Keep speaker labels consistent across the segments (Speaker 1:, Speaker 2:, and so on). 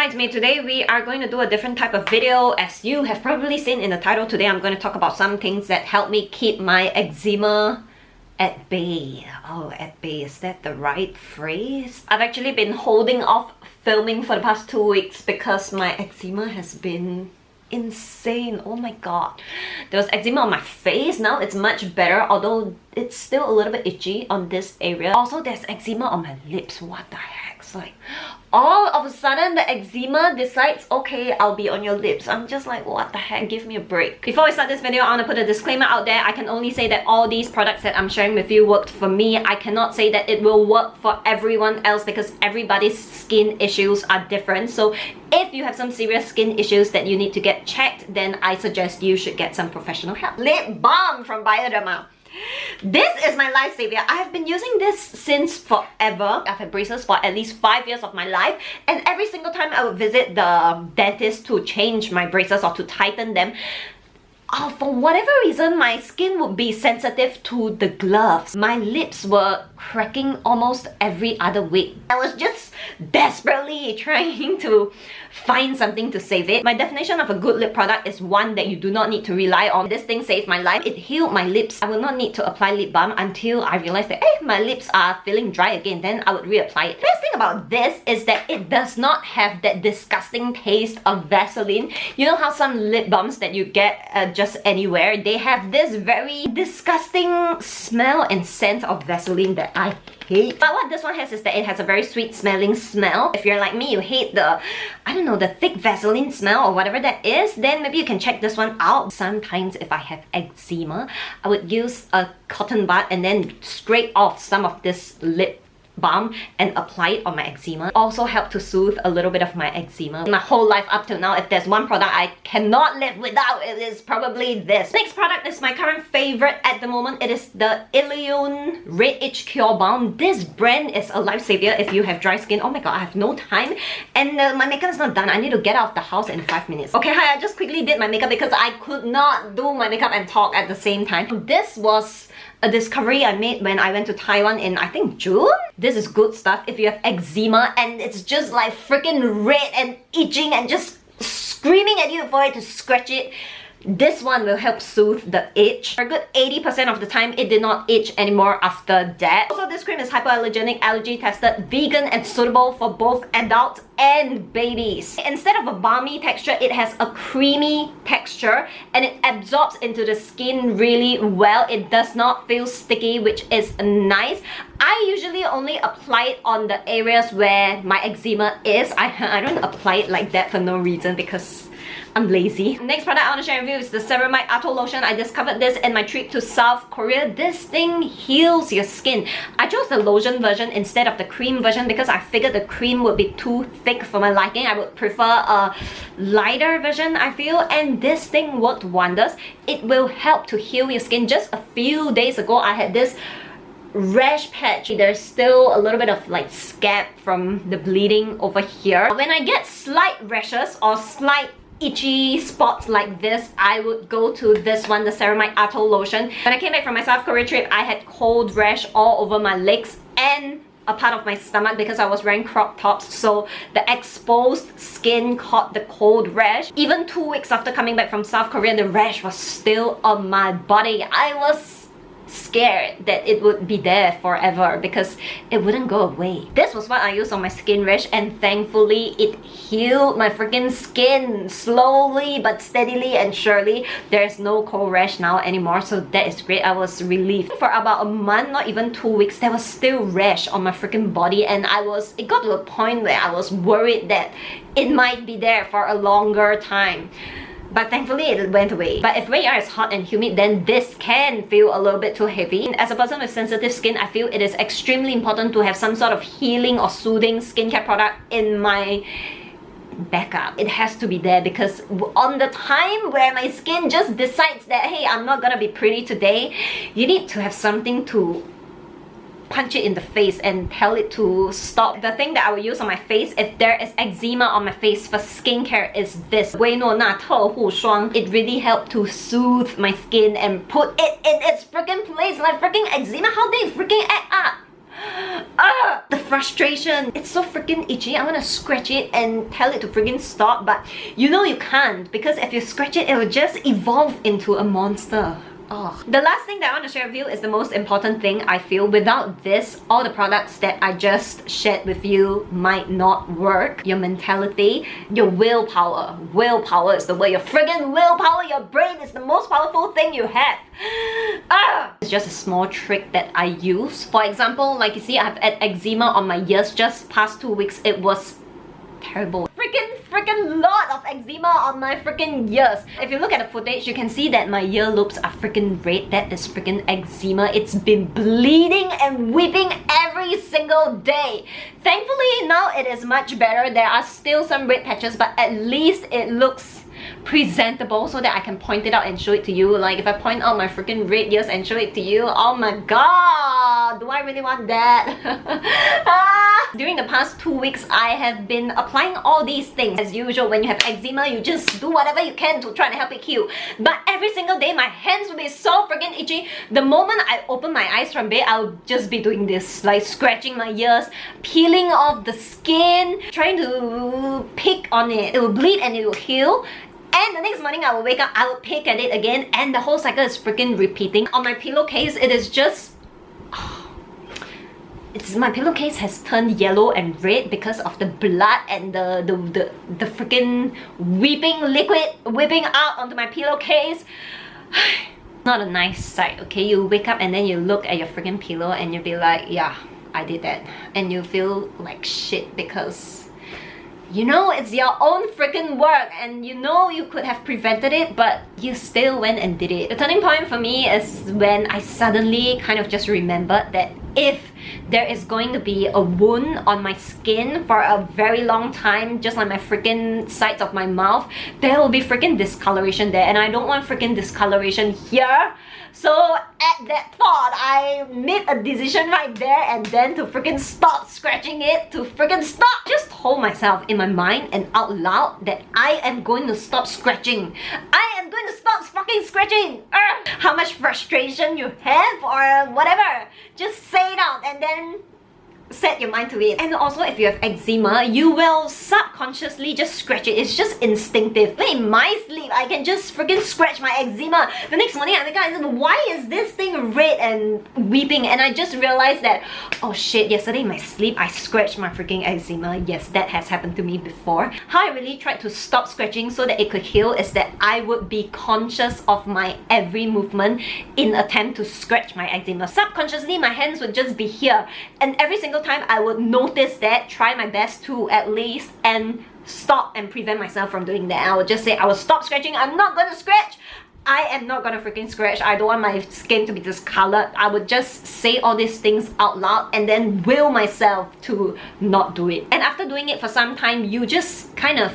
Speaker 1: Hi, it's me. Today we are going to do a different type of video. As you have probably seen in the title, today I'm going to talk about some things that help me keep my eczema at bay. Oh, at bay, is that the right phrase? I've actually been holding off filming for the past 2 weeks because my eczema has been insane. Oh my god. There was eczema on my face. Now it's much better, although it's still a little bit itchy on this area. Also, there's eczema on my lips. What the heck? It's like all of a sudden the eczema decides, okay, I'll be on your lips. I'm just like, what the heck? Give me a break. Before I start this video, I want to put a disclaimer out there. I can only say that all these products that I'm sharing with you worked for me. I cannot say that it will work for everyone else because everybody's skin issues are different. So if you have some serious skin issues that you need to get checked, then I suggest you should get some professional help. Lip balm from Bioderma. This is my lifesaver. I have been using this since forever. I've had braces for at least 5 years of my life, and every single time I would visit the dentist to change my braces or to tighten them, for whatever reason, my skin would be sensitive to the gloves. My lips were cracking almost every other week. I was just desperately trying to find something to save it. My definition of a good lip product is one that you do not need to rely on. This thing saved my life. It healed my lips. I will not need to apply lip balm until I realized that, hey, my lips are feeling dry again. Then I would reapply it. The best thing about this is that it does not have that disgusting taste of Vaseline. You know how some lip balms that you get just anywhere, they have this very disgusting smell and scent of Vaseline that I hate. But what this one has is that it has a very sweet smelling smell. If you're like me, you hate the, I don't know, the thick Vaseline smell or whatever that is, then maybe you can check this one out. Sometimes if I have eczema, I would use a cotton bud and then scrape off some of this lip balm and apply it on my eczema. Also help to soothe a little bit of my eczema. My whole life up till now, if there's one product I cannot live without, it is probably this. Next product is my current favorite at the moment. It is the Ilion Red Itch Cure Balm. This brand is a lifesaver if you have dry skin. Oh my god, I have no time and my makeup is not done. I need to get out of the house in 5 minutes. Okay, hi, I just quickly did my makeup because I could not do my makeup and talk at the same time. This was a discovery I made when I went to Taiwan in, I think, June? This is good stuff if you have eczema and it's just like freaking red and itching and just screaming at you for it to scratch it. This one will help soothe the itch. For a good 80% of the time, it did not itch anymore after that. Also, this cream is hypoallergenic, allergy tested, vegan, and suitable for both adults and babies. Instead of a balmy texture, it has a creamy texture and it absorbs into the skin really well. It does not feel sticky, which is nice. I usually only apply it on the areas where my eczema is. I don't apply it like that for no reason because I'm lazy. Next product I want to share with you is the Ceramide Atoll Lotion. I discovered this in my trip to South Korea. This thing heals your skin. I chose the lotion version instead of the cream version because I figured the cream would be too thick for my liking. I would prefer a lighter version, I feel, and this thing worked wonders. It will help to heal your skin. Just a few days ago, I had this rash patch. There's still a little bit of like scab from the bleeding over here. When I get slight rashes or slight itchy spots like this, I would go to this one, the Ceramide Atoll Lotion. When I came back from my South Korea trip, I had cold rash all over my legs and a part of my stomach because I was wearing crop tops, so the exposed skin caught the cold rash. Even 2 weeks after coming back from South Korea, the rash was still on my body. I was scared that it would be there forever because it wouldn't go away. This was what I used on my skin rash and thankfully it healed my freaking skin slowly but steadily and surely. There's no cold rash now anymore, so that is great. I was relieved. For about a month, not even 2 weeks, there was still rash on my freaking body and it got to a point where I was worried that it might be there for a longer time. But thankfully it went away. But if where you are is hot and humid, then this can feel a little bit too heavy. As a person with sensitive skin, I feel it is extremely important to have some sort of healing or soothing skincare product in my backup. It has to be there because on the time where my skin just decides that, hey, I'm not gonna be pretty today, you need to have something to punch it in the face and tell it to stop. The thing that I will use on my face if there is eczema on my face for skincare is this It really helped to soothe my skin and put it in its freaking place. Like freaking eczema, how they freaking act up? The frustration. It's so freaking itchy. I want to scratch it and tell it to freaking stop, but you know you can't, because if you scratch it, it will just evolve into a monster. Oh. The last thing that I want to share with you is the most important thing. I feel without this, all the products that I just shared with you might not work. Your mentality, your willpower. Willpower is the word. Your friggin' willpower, your brain is the most powerful thing you have. It's just a small trick that I use. For example, like you see, I have had eczema on my ears just past 2 weeks. It was terrible. Freaking lot of eczema on my freaking ears. If you look at the footage, you can see that my earlobes are freaking red. That is freaking eczema. It's been bleeding and weeping every single day. Thankfully, now it is much better. There are still some red patches, but at least it looks presentable so that I can point it out and show it to you. Like if I point out my freaking red ears and show it to you, oh my god, do I really want that? During the past 2 weeks, I have been applying all these things. As usual, when you have eczema, you just do whatever you can to try to help it heal. But every single day, my hands will be so freaking itchy. The moment I open my eyes from bed, I'll just be doing this, like scratching my ears, peeling off the skin, trying to pick on it. It will bleed and it will heal. And the next morning I will wake up, I will pick at it again, and the whole cycle is freaking repeating. On my pillowcase, it is just... my pillowcase has turned yellow and red because of the blood and the freaking weeping liquid whipping out onto my pillowcase. Not a nice sight, okay? You wake up and then you look at your freaking pillow and you'll be like, yeah, I did that. And you feel like shit because you know it's your own freaking work and you know you could have prevented it, but you still went and did it. The turning point for me is when I suddenly kind of just remembered that if there is going to be a wound on my skin for a very long time, just like my freaking sides of my mouth, there will be freaking discoloration there, and I don't want freaking discoloration here. So at that thought, I made a decision right there and then to freaking stop scratching it, to freaking stop. Just told myself in my mind and out loud that I am going to stop scratching. I am going to stop fucking scratching. How much frustration you have or whatever, just say it out and then set your mind to it. And also, if you have eczema, you will subconsciously just scratch it. It's just instinctive. But in my sleep, I can just freaking scratch my eczema. The next morning, I wake up and say, why is this thing red and weeping? And I just realized that, oh shit, yesterday in my sleep, I scratched my freaking eczema. Yes, that has happened to me before. How I really tried to stop scratching so that it could heal is that I would be conscious of my every movement in attempt to scratch my eczema. Subconsciously, my hands would just be here. And every single time I would notice that, try my best to at least, and stop and prevent myself from doing that. I would just say, I will stop scratching, I'm not gonna scratch. I am not gonna freaking scratch. I don't want my skin to be discolored. I would just say all these things out loud and then will myself to not do it. And after doing it for some time, you just kind of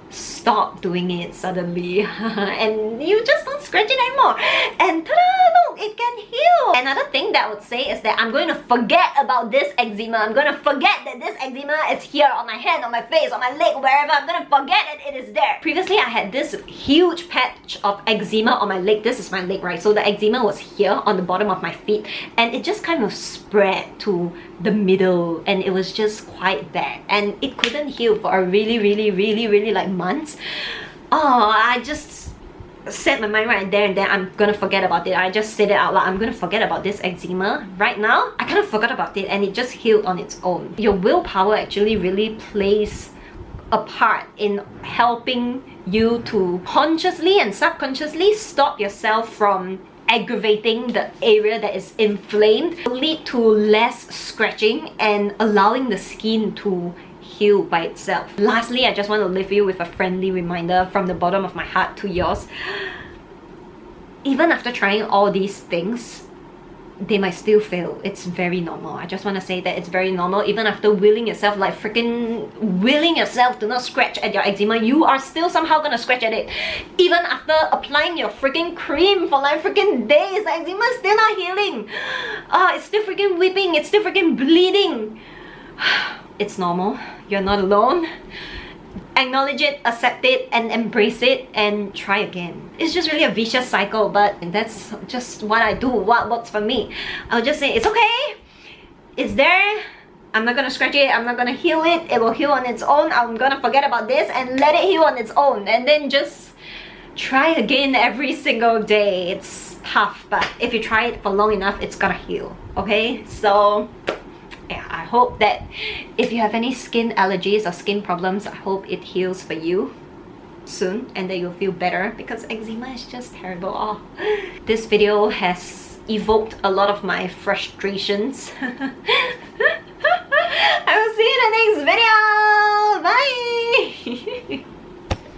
Speaker 1: stop doing it suddenly and you just don't scratch it anymore, and ta-da, look, it can heal. Another thing that I would say is that I'm going to forget about this eczema. I'm going to forget that this eczema is here on my hand, on my face, on my leg, wherever. I'm going to forget that it is there. Previously, I had this huge patch of eczema on my leg. This is my leg, right? So the eczema was here on the bottom of my feet, and it just kind of spread to the middle, and it was just quite bad, and it couldn't heal for a really like months. Oh, I just set my mind right there and then, I'm gonna forget about it. I just said it out loud, I'm gonna forget about this eczema right now. I kind of forgot about it and it just healed on its own. Your willpower actually really plays a part in helping you to consciously and subconsciously stop yourself from aggravating the area that is inflamed. It will lead to less scratching and allowing the skin to heal by itself. Lastly, I just want to leave you with a friendly reminder from the bottom of my heart to yours. Even after trying all these things, they might still fail. It's very normal. I just want to say that it's very normal. Even after willing yourself, like freaking willing yourself to not scratch at your eczema, you are still somehow gonna scratch at it. Even after applying your freaking cream for like freaking days, the eczema is still not healing. It's still freaking weeping. It's still freaking bleeding. It's normal. You're not alone. Acknowledge it, accept it, and embrace it, and try again. It's just really a vicious cycle, but that's just what I do, what works for me. I'll just say, it's okay. It's there. I'm not gonna scratch it, I'm not gonna heal it. It will heal on its own. I'm gonna forget about this and let it heal on its own. And then just try again every single day. It's tough, but if you try it for long enough, it's gonna heal. Okay? So yeah, I hope that if you have any skin allergies or skin problems, I hope it heals for you soon and that you'll feel better, because eczema is just terrible. Oh, this video has evoked a lot of my frustrations. I will see you in the next video. Bye.